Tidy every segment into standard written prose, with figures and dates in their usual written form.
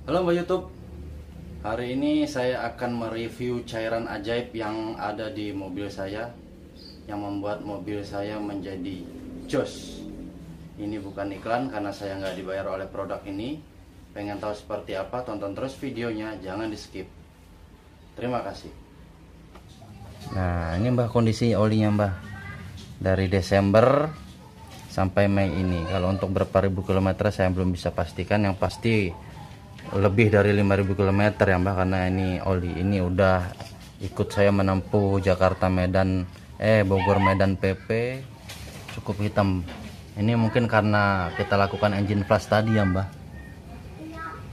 Halo Mbak YouTube, hari ini saya akan mereview cairan ajaib yang ada di mobil saya, yang membuat mobil saya menjadi jos. Ini bukan iklan karena saya nggak dibayar oleh produk ini. Pengen tahu seperti apa, tonton terus videonya, jangan di skip. Terima kasih. Nah, ini Mbah kondisi olinya Mbah, dari Desember sampai Mei ini. Kalau untuk berapa ribu kilometer saya belum bisa pastikan, yang pasti lebih dari 5.000 km ya Mbak, karena ini oli ini udah ikut saya menempuh Jakarta Medan Bogor Medan PP, cukup hitam. Ini mungkin karena kita lakukan engine flush tadi ya Mbak,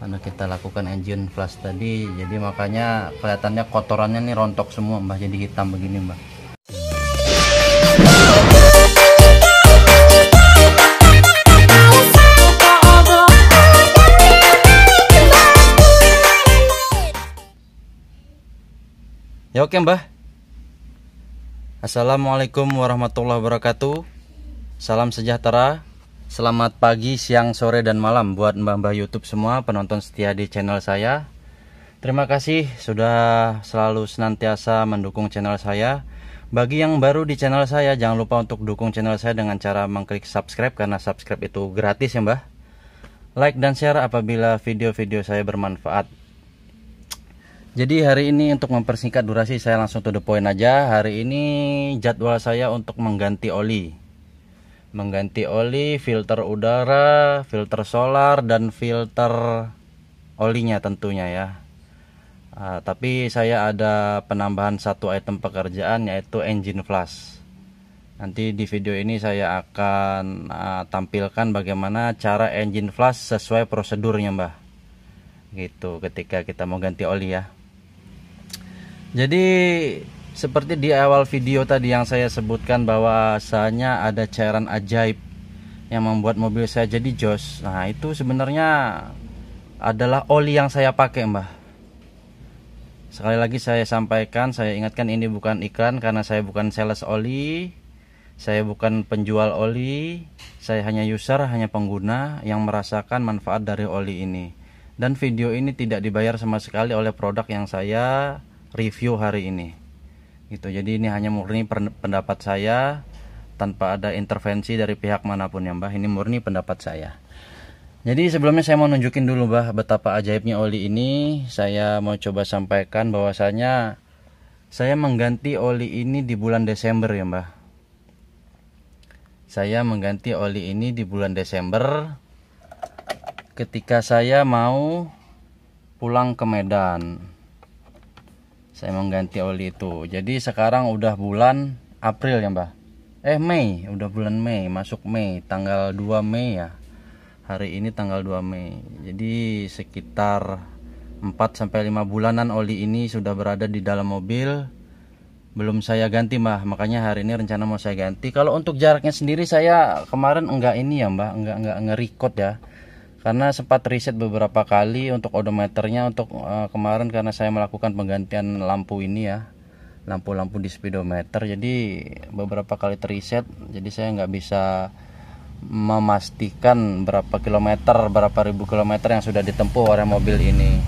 karena kita lakukan engine flush tadi, jadi makanya kelihatannya kotorannya nih rontok semua Mbak, jadi hitam begini Mbak. Ya oke Mbah. Assalamualaikum warahmatullahi wabarakatuh. Salam sejahtera. Selamat pagi, siang, sore, dan malam buat mbah-mbah YouTube semua, penonton setia di channel saya. Terima kasih sudah selalu senantiasa mendukung channel saya. Bagi yang baru di channel saya, jangan lupa untuk dukung channel saya dengan cara mengklik subscribe, karena subscribe itu gratis ya Mbah. Like dan share apabila video-video saya bermanfaat. Jadi hari ini untuk mempersingkat durasi, saya langsung to the point aja. Hari ini jadwal saya untuk mengganti oli. Mengganti oli, filter udara, filter solar, dan filter olinya tentunya ya. Tapi saya ada penambahan satu item pekerjaan, yaitu engine flush. Nanti di video ini saya akan tampilkan bagaimana cara engine flush sesuai prosedurnya Mbah. Gitu, ketika kita mau ganti oli ya. Jadi seperti di awal video tadi yang saya sebutkan, bahwasanya ada cairan ajaib yang membuat mobil saya jadi jos. Nah, itu sebenarnya adalah oli yang saya pakai Mbah. Sekali lagi saya sampaikan, saya ingatkan, ini bukan iklan karena saya bukan sales oli, saya bukan penjual oli, saya hanya user, hanya pengguna yang merasakan manfaat dari oli ini. Dan video ini tidak dibayar sama sekali oleh produk yang saya review hari ini gitu. Jadi ini hanya murni pendapat saya, tanpa ada intervensi dari pihak manapun ya Mbah. Ini murni pendapat saya. Jadi sebelumnya saya mau nunjukin dulu Mbah betapa ajaibnya oli ini. Saya mau coba sampaikan bahwasanya saya mengganti oli ini di bulan Desember ya Mbah. Saya mengganti oli ini di bulan Desember ketika saya mau pulang ke Medan. Saya mengganti oli itu. Jadi sekarang udah bulan April ya Mbah. Mei, udah bulan Mei, masuk Mei, tanggal 2 Mei ya. Hari ini tanggal 2 Mei. Jadi sekitar 4-5 bulanan oli ini sudah berada di dalam mobil. Belum saya ganti Mbah, makanya hari ini rencana mau saya ganti. Kalau untuk jaraknya sendiri, saya kemarin enggak ini ya Mbah, enggak nge-record ya. Karena sempat riset beberapa kali untuk odometernya, untuk kemarin karena saya melakukan penggantian lampu ini ya, lampu-lampu di speedometer, jadi beberapa kali teriset, jadi saya nggak bisa memastikan berapa kilometer, berapa ribu kilometer yang sudah ditempuh oleh mobil ini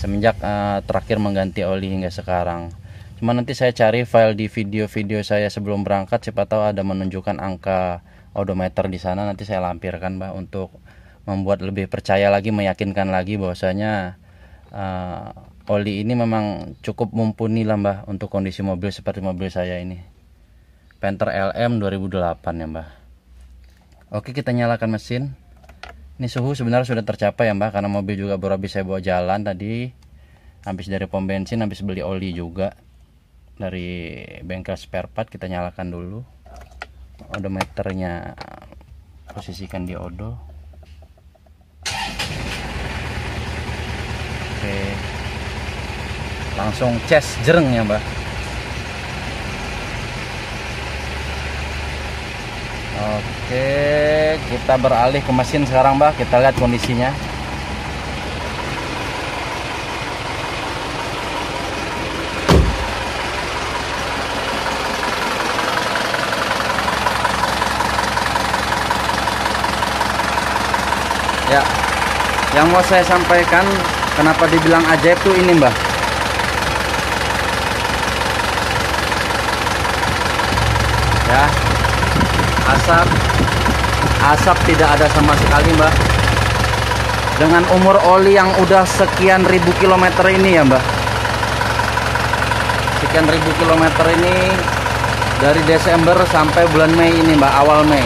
semenjak terakhir mengganti oli hingga sekarang. Cuma nanti saya cari file di video-video saya sebelum berangkat, siapa tahu ada menunjukkan angka odometer di sana, nanti saya lampirkan Mbak, untuk membuat lebih percaya lagi, meyakinkan lagi bahwasanya oli ini memang cukup mumpuni lah Mbah untuk kondisi mobil seperti mobil saya ini, Panther LM 2008 ya Mbah. Oke, kita nyalakan mesin. Ini suhu sebenarnya sudah tercapai ya Mbah, karena mobil juga baru habis saya bawa jalan tadi, habis dari pom bensin, habis beli oli juga dari bengkel spare part. Kita nyalakan dulu odometernya, posisikan di odo. Oke, langsung cas jereng ya Mbak. Oke, kita beralih ke mesin sekarang Mbak, kita lihat kondisinya. Ya, Yang mau saya sampaikan kenapa dibilang ajaib tuh ini Mbah. Ya, asap tidak ada sama sekali Mbah. Dengan umur oli yang udah sekian ribu kilometer ini ya Mbah, sekian ribu kilometer ini, dari Desember sampai bulan Mei ini Mbah, awal Mei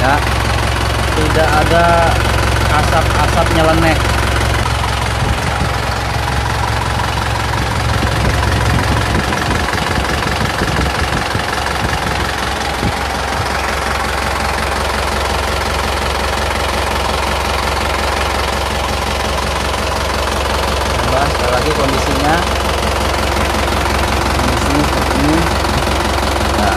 ya, tidak ada asap nyeleneh. Sekali lagi kondisinya seperti ini ya.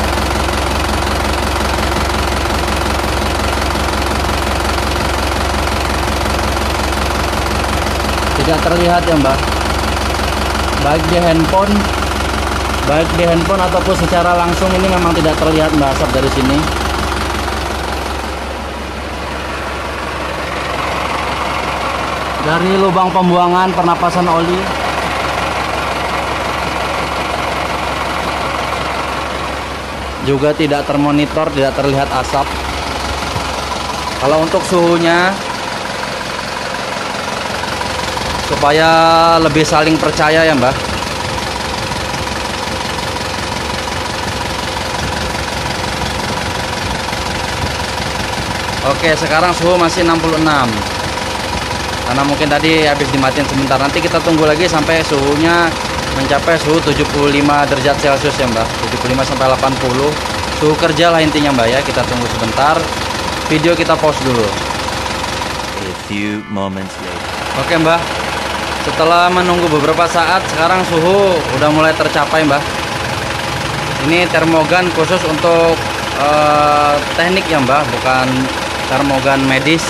Tidak terlihat ya Mbak, baik di handphone ataupun secara langsung ini memang tidak terlihat Mbak asap dari sini. Dari lubang pembuangan pernapasan oli juga tidak termonitor, tidak terlihat asap. Kalau untuk suhunya, supaya lebih saling percaya ya Mbak, oke, sekarang suhu masih 66. Karena mungkin tadi habis dimatiin sebentar. Nanti kita tunggu lagi sampai suhunya mencapai suhu 75 derajat Celcius ya Mbak, 75 sampai 80. Suhu kerja lah intinya Mbak ya. Kita tunggu sebentar. Video kita pause dulu. A few moments later. Oke Mbak, setelah menunggu beberapa saat, sekarang suhu udah mulai tercapai Mbak. Ini termogan khusus untuk teknik ya Mbak, bukan termogan medis.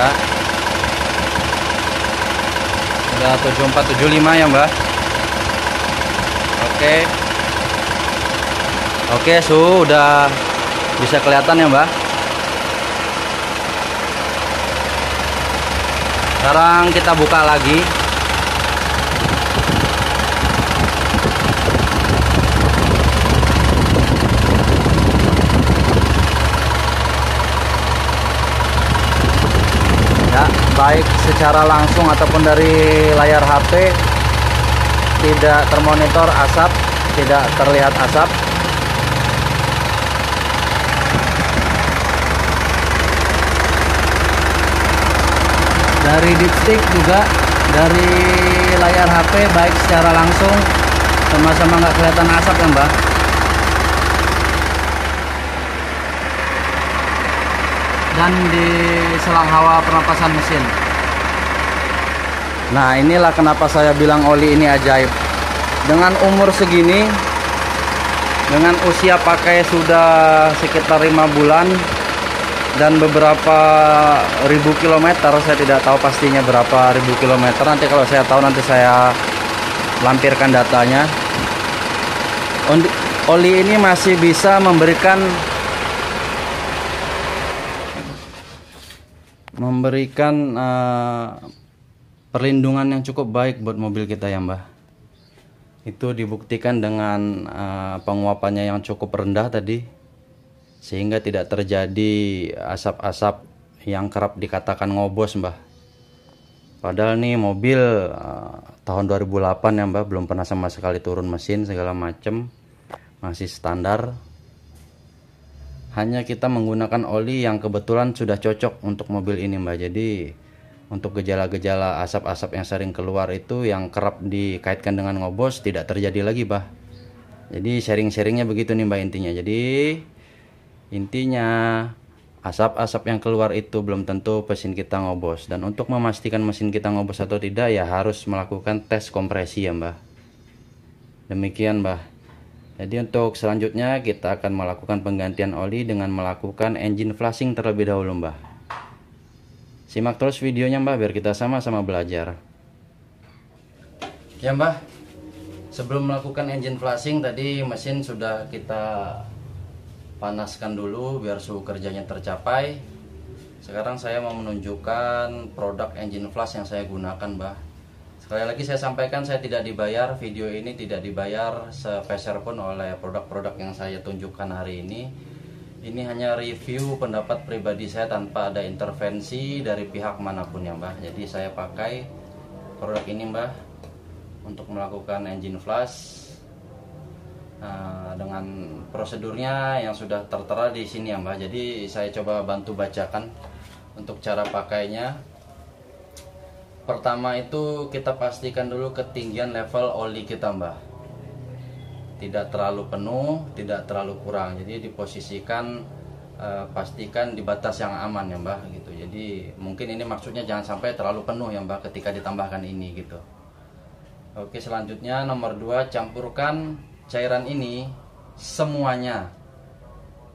Ya, udah 74-75 ya Mbak. Oke, suhu udah bisa kelihatan ya Mbak. Sekarang kita buka lagi. Ya, baik secara langsung ataupun dari layar HP, tidak termonitor asap, tidak terlihat asap. Dari dipstick juga, dari layar HP baik secara langsung, sama-sama nggak kelihatan asap ya Mbak. Dan di selang hawa pernapasan mesin. Nah, inilah kenapa saya bilang oli ini ajaib. Dengan umur segini, dengan usia pakai sudah sekitar 5 bulan dan beberapa ribu kilometer, saya tidak tahu pastinya berapa ribu kilometer. Nanti kalau saya tahu, nanti saya lampirkan datanya. Oli ini masih bisa memberikan perlindungan yang cukup baik buat mobil kita ya Mbak. Itu dibuktikan dengan penguapannya yang cukup rendah tadi, sehingga tidak terjadi asap-asap yang kerap dikatakan ngobos Mbak. Padahal nih mobil tahun 2008 ya Mbak, belum pernah sama sekali turun mesin segala macem, masih standar. Hanya kita menggunakan oli yang kebetulan sudah cocok untuk mobil ini Mbak. Jadi untuk gejala-gejala asap-asap yang sering keluar itu, yang kerap dikaitkan dengan ngobos, tidak terjadi lagi Mbak. Jadi sharing-sharingnya begitu nih Mbak intinya. Jadi intinya asap-asap yang keluar itu belum tentu mesin kita ngobos. Dan untuk memastikan mesin kita ngobos atau tidak, ya harus melakukan tes kompresi ya Mbak. Demikian Mbak. Jadi untuk selanjutnya kita akan melakukan penggantian oli dengan melakukan engine flushing terlebih dahulu Mbak. Simak terus videonya Mbah biar kita sama-sama belajar. Ya Mbah, sebelum melakukan engine flushing tadi mesin sudah kita panaskan dulu biar suhu kerjanya tercapai. Sekarang saya mau menunjukkan produk engine flush yang saya gunakan Mbah. Sekali lagi saya sampaikan, saya tidak dibayar, video ini tidak dibayar sepeser pun oleh produk-produk yang saya tunjukkan hari ini. Ini hanya review pendapat pribadi saya tanpa ada intervensi dari pihak manapun ya Mbah. Jadi saya pakai produk ini Mbah untuk melakukan engine flush dengan prosedurnya yang sudah tertera di sini ya Mbah. Jadi saya coba bantu bacakan untuk cara pakainya. Pertama itu kita pastikan dulu ketinggian level oli kita Mbah. Tidak terlalu penuh, tidak terlalu kurang. Jadi diposisikan pastikan di batas yang aman ya Mbah gitu. Jadi mungkin ini maksudnya jangan sampai terlalu penuh ya Mbah ketika ditambahkan ini gitu. Oke, selanjutnya nomor 2, campurkan cairan ini semuanya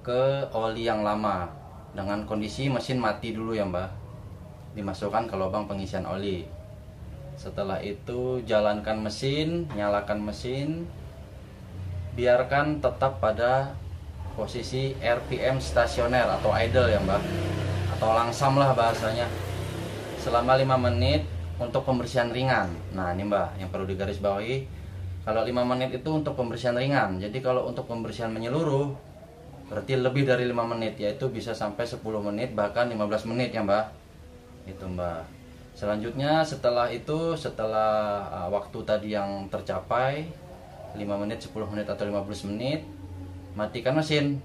ke oli yang lama dengan kondisi mesin mati dulu ya Mbah. Dimasukkan ke lubang pengisian oli. Setelah itu jalankan mesin, nyalakan mesin, biarkan tetap pada posisi RPM stasioner atau idle ya Mbah, atau langsam lah bahasanya, selama 5 menit untuk pembersihan ringan. Nah ini Mbah yang perlu digarisbawahi, kalau 5 menit itu untuk pembersihan ringan. Jadi kalau untuk pembersihan menyeluruh berarti lebih dari 5 menit, yaitu bisa sampai 10 menit bahkan 15 menit ya Mbah. Itu Mbah. Selanjutnya setelah itu, setelah waktu tadi yang tercapai 5 menit, 10 menit atau 15 menit, matikan mesin.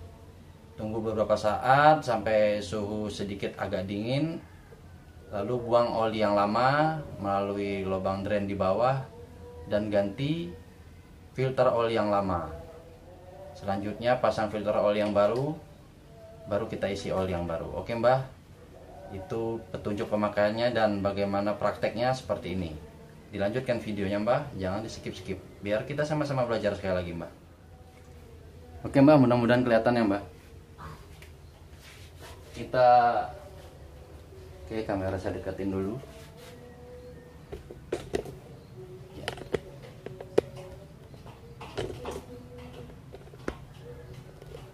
Tunggu beberapa saat sampai suhu sedikit agak dingin. Lalu buang oli yang lama melalui lubang drain di bawah dan ganti filter oli yang lama. Selanjutnya pasang filter oli yang baru kita isi oli yang baru. Oke Mbah, itu petunjuk pemakaiannya dan bagaimana prakteknya seperti ini. Dilanjutkan videonya Mbah, jangan di skip-skip biar kita sama-sama belajar sekali lagi Mbah. Oke Mbah, mudah-mudahan kelihatan ya Mbah. Oke, kamera saya deketin dulu.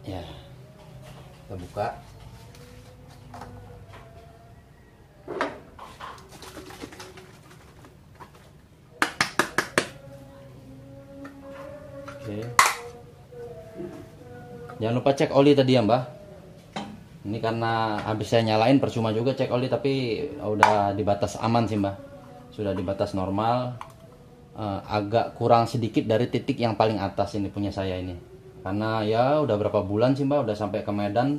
Ya, kita buka. Oke. Jangan lupa cek oli tadi ya Mbah. Ini karena habis saya nyalain percuma juga cek oli, tapi udah di batas aman sih Mbah. Sudah di batas normal. Agak kurang sedikit dari titik yang paling atas ini punya saya ini. Karena ya udah berapa bulan sih Mbah, udah sampai ke Medan,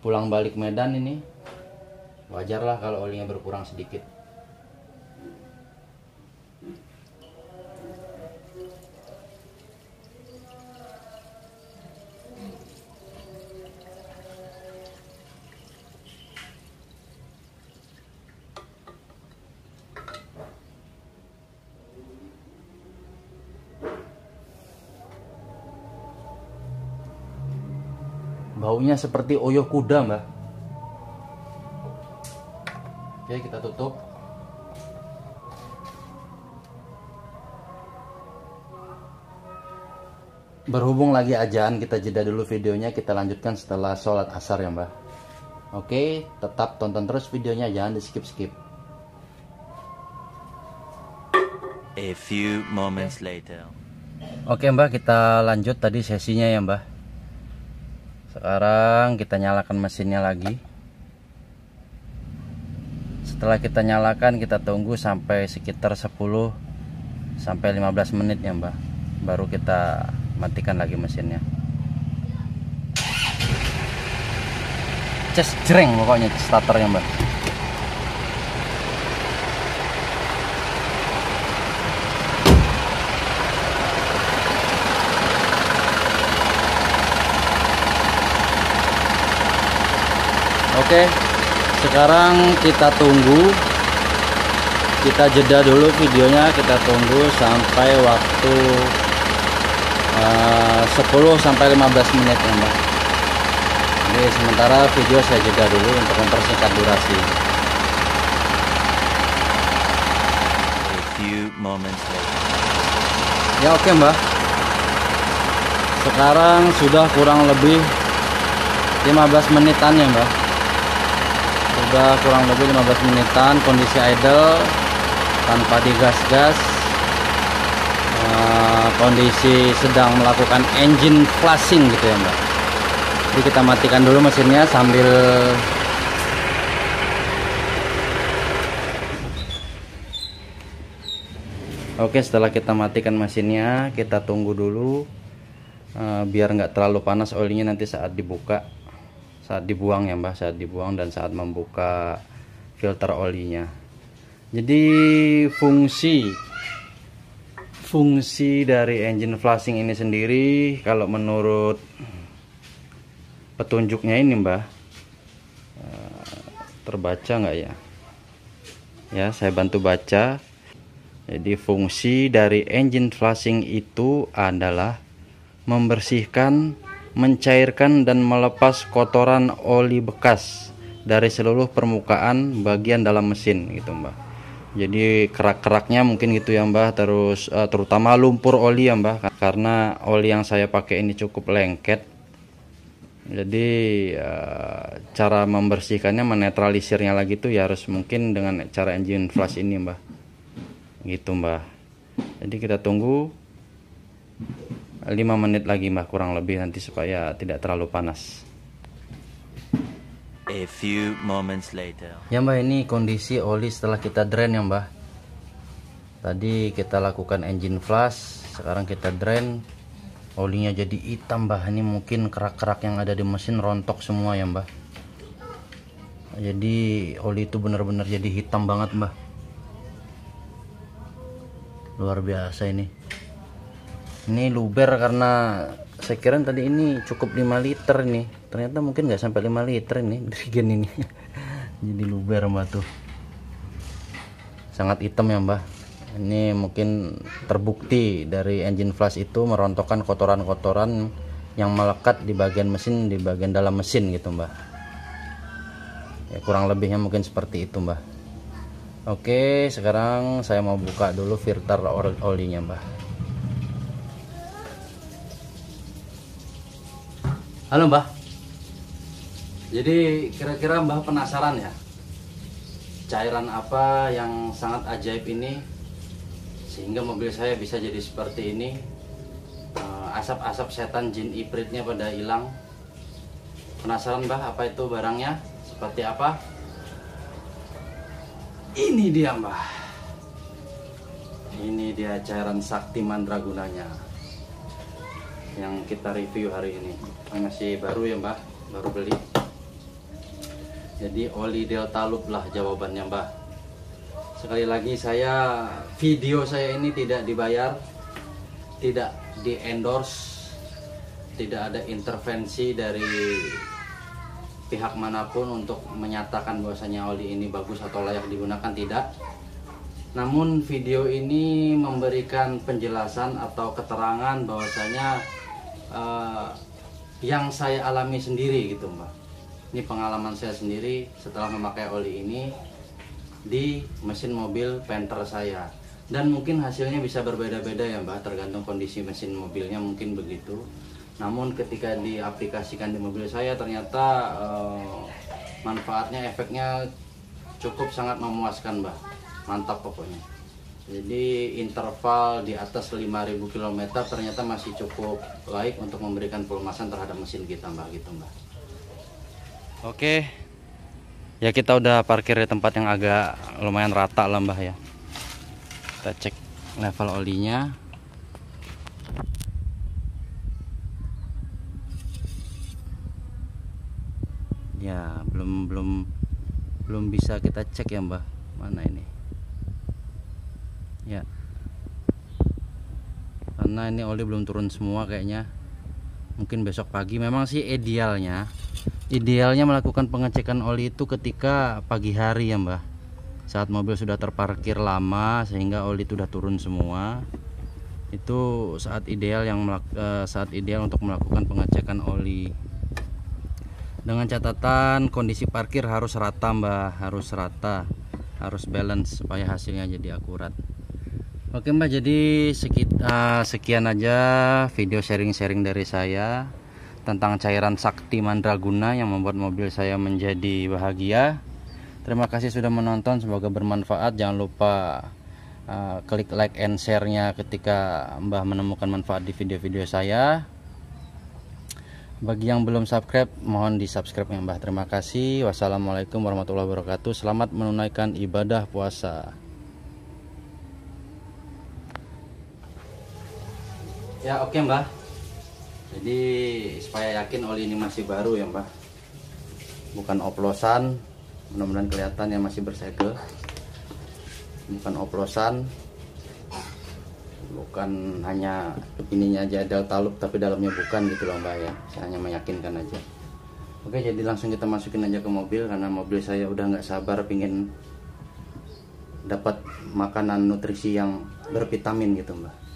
pulang balik Medan ini. Wajar lah kalau olinya berkurang sedikit. Baunya seperti oyah kuda Mbah. Oke, kita tutup. Berhubung lagi ajaan, kita jeda dulu videonya, kita lanjutkan setelah sholat asar ya Mbah. Oke, tetap tonton terus videonya, jangan di skip-skip. A few moments later. Oke Mbah, kita lanjut tadi sesinya ya Mbah. Sekarang kita nyalakan mesinnya lagi. Setelah kita nyalakan, kita tunggu sampai sekitar 10 sampai 15 menit ya Mbah. Baru kita matikan lagi mesinnya. Ces jreng pokoknya starternya Mbah. Oke, sekarang kita tunggu, kita jeda dulu videonya, kita tunggu sampai waktu 10 sampai 15 menit ya Mbak. Jadi sementara video saya jeda dulu untuk mempersingkat durasi. moments later. Ya oke Mbah. Sekarang sudah kurang lebih 15 menitan ya Mbah. Sudah kurang lebih 15 menitan kondisi idle tanpa digas-gas. Kondisi sedang melakukan engine flushing gitu ya Mbak. Jadi kita matikan dulu mesinnya sambil Oke, setelah kita matikan mesinnya, kita tunggu dulu biar nggak terlalu panas olinya nanti saat dibuka, saat dibuang ya Mbak, saat dibuang dan saat membuka filter olinya. Jadi fungsi dari engine flushing ini sendiri kalau menurut petunjuknya ini Mbah, terbaca nggak ya? Ya, saya bantu baca. Jadi fungsi dari engine flushing itu adalah membersihkan, mencairkan dan melepas kotoran oli bekas dari seluruh permukaan bagian dalam mesin gitu Mbah. Jadi kerak-keraknya mungkin gitu ya Mbah, terus terutama lumpur oli ya Mbah, karena oli yang saya pakai ini cukup lengket. Jadi cara membersihkannya, menetralisirnya lagi tuh ya harus mungkin dengan cara engine flush ini Mbah. Gitu Mbah. Jadi kita tunggu 5 menit lagi Mbah kurang lebih nanti supaya tidak terlalu panas. A few moments later. Ya Mbah, ini kondisi oli setelah kita drain ya Mbah. Tadi kita lakukan engine flush, sekarang kita drain. Olinya jadi hitam Mbah. Ini mungkin kerak-kerak yang ada di mesin rontok semua ya Mbah. Jadi oli itu benar-benar jadi hitam banget Mbah. Luar biasa ini. Ini luber karena saya kira tadi ini cukup 5 liter nih, ternyata mungkin nggak sampai 5 liter ini dirigen ini. Jadi luber Mbak tuh, sangat hitam ya Mbak. Ini mungkin terbukti dari engine flush itu merontokkan kotoran-kotoran yang melekat di bagian mesin, di bagian dalam mesin gitu Mbak. Ya kurang lebihnya mungkin seperti itu Mbak. Oke, sekarang saya mau buka dulu filter olinya Mbak. Halo Mbah. Jadi kira-kira Mbah penasaran ya, cairan apa yang sangat ajaib ini sehingga mobil saya bisa jadi seperti ini? Asap-asap setan jin ifritnya pada hilang. Penasaran Mbah apa itu barangnya? Seperti apa? Ini dia Mbah. Ini dia cairan sakti mandragunanya yang kita review hari ini. Masih baru ya Mbah, baru beli. Jadi oli Delta Loop lah jawabannya Mbah. Sekali lagi video saya ini tidak dibayar, tidak di endorse, tidak ada intervensi dari pihak manapun untuk menyatakan bahwasanya oli ini bagus atau layak digunakan, tidak. Namun video ini memberikan penjelasan atau keterangan bahwasanya yang saya alami sendiri gitu Mbak. Ini pengalaman saya sendiri setelah memakai oli ini di mesin mobil Panther saya. Dan mungkin hasilnya bisa berbeda-beda ya Mbak, tergantung kondisi mesin mobilnya mungkin begitu. Namun ketika diaplikasikan di mobil saya ternyata manfaatnya, efeknya cukup sangat memuaskan Mbak. Mantap pokoknya. Jadi interval di atas 5.000 km ternyata masih cukup baik untuk memberikan pelumasan terhadap mesin kita Mbak, gitu Mbak. Oke, ya kita udah parkir di tempat yang agak lumayan rata lah Mbak ya. Kita cek level olinya. Ya belum bisa kita cek ya Mbak. Mana ini? Ya, karena ini oli belum turun semua kayaknya. Mungkin besok pagi. Memang sih idealnya melakukan pengecekan oli itu ketika pagi hari ya Mbah, saat mobil sudah terparkir lama sehingga oli itu sudah turun semua. Itu saat ideal untuk melakukan pengecekan oli. Dengan catatan kondisi parkir harus rata Mbah, harus balance supaya hasilnya jadi akurat. Oke Mbak, jadi sekian aja video sharing-sharing dari saya tentang cairan Sakti Mandraguna yang membuat mobil saya menjadi bahagia. Terima kasih sudah menonton, semoga bermanfaat. Jangan lupa klik like and share-nya ketika Mbah menemukan manfaat di video-video saya. Bagi yang belum subscribe, mohon di subscribe ya Mbah. Terima kasih. Wassalamualaikum warahmatullahi wabarakatuh. Selamat menunaikan ibadah puasa. Ya oke Mbah, jadi supaya yakin oli ini masih baru ya Mbah, bukan oplosan. Mudah-mudahan kelihatan ya, masih bersegel, bukan oplosan, bukan hanya ininya aja ada talup tapi dalamnya bukan gitu loh Mbah ya. Saya hanya meyakinkan aja. Oke, jadi langsung kita masukin aja ke mobil, karena mobil saya udah nggak sabar pingin dapat makanan nutrisi yang bervitamin gitu Mbah.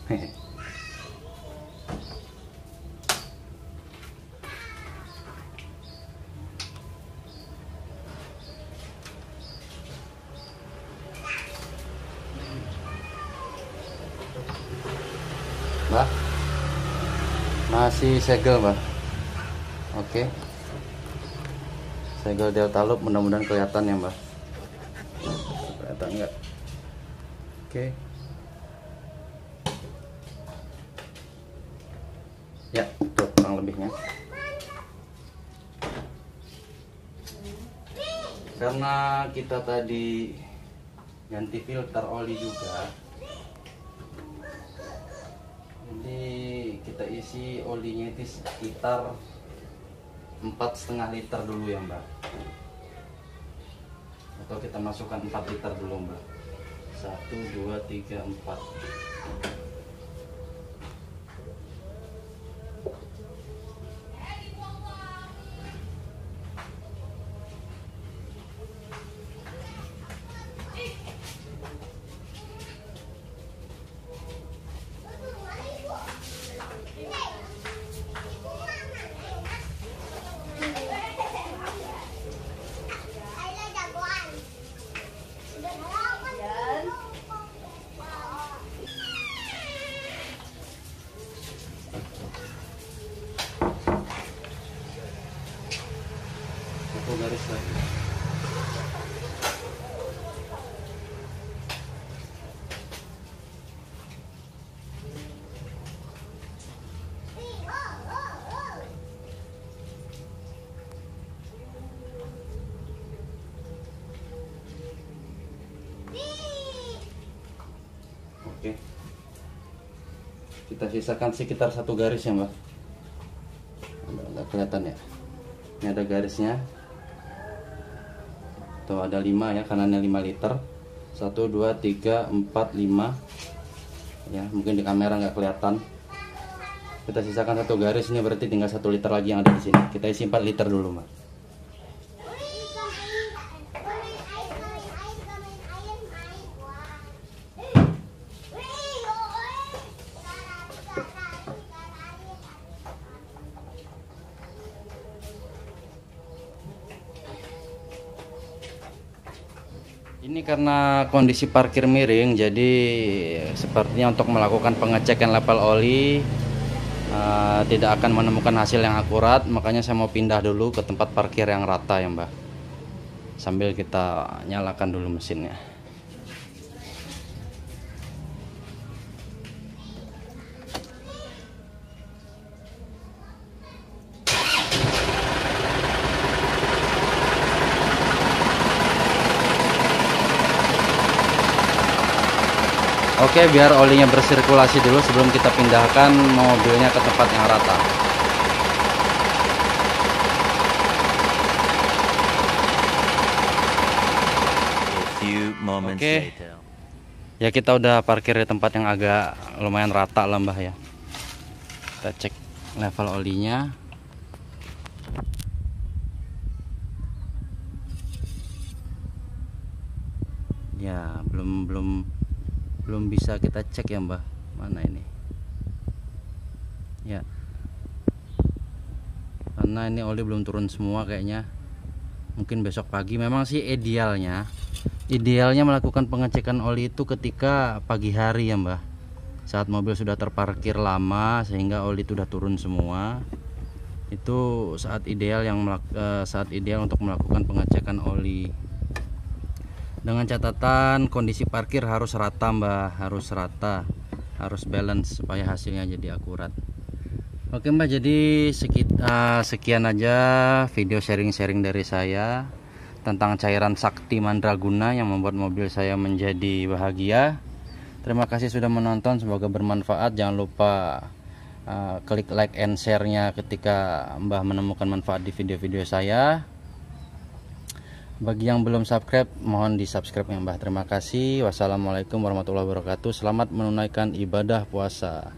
Mbak, masih segel Mbak. Oke, segel delta loop, mudah-mudahan kelihatan ya Mbak. Kelihatan enggak? Oke. Ya, itu kurang lebihnya. Karena kita tadi ganti filter oli juga, jadi kita isi olinya itu sekitar 4,5 liter dulu ya Mbak, atau kita masukkan 4 liter dulu Mbak. 1, 2, 3, 4. Satu garis lagi. Oke, kita sisakan sekitar 1 garis ya Mbak. Nggak kelihatan ya, ini ada garisnya tuh, ada 5 ya, kanannya 5 liter. 1, 2, 3, 4, 5 ya, mungkin di kamera nggak kelihatan. Kita sisakan 1 garis, ini berarti tinggal 1 liter lagi yang ada di sini. Kita isi 4 liter dulu Mbak. Ini karena kondisi parkir miring, jadi sepertinya untuk melakukan pengecekan level oli tidak akan menemukan hasil yang akurat. Makanya saya mau pindah dulu ke tempat parkir yang rata ya Mbak, sambil kita nyalakan dulu mesinnya. Oke, biar olinya bersirkulasi dulu sebelum kita pindahkan mobilnya ke tempat yang rata. A few moments Oke. later. Ya, kita udah parkir di tempat yang agak lumayan rata lah Mbah ya. Kita cek level olinya. Ya, belum bisa kita cek ya Mbah. Mana ini? Ya. Karena ini oli belum turun semua kayaknya. Mungkin besok pagi. Memang sih idealnya Idealnya melakukan pengecekan oli itu ketika pagi hari ya Mbah, saat mobil sudah terparkir lama sehingga oli itu sudah turun semua. Itu saat ideal untuk melakukan pengecekan oli. Dengan catatan kondisi parkir harus rata Mbah, harus rata, harus balance supaya hasilnya jadi akurat. Oke Mbah, jadi sekian aja video sharing-sharing dari saya tentang cairan sakti mandraguna yang membuat mobil saya menjadi bahagia. Terima kasih sudah menonton, semoga bermanfaat. Jangan lupa klik like and share-nya ketika Mbah menemukan manfaat di video-video saya. Bagi yang belum subscribe, mohon di subscribe ya Mbah. Terima kasih. Wassalamualaikum warahmatullahi wabarakatuh. Selamat menunaikan ibadah puasa.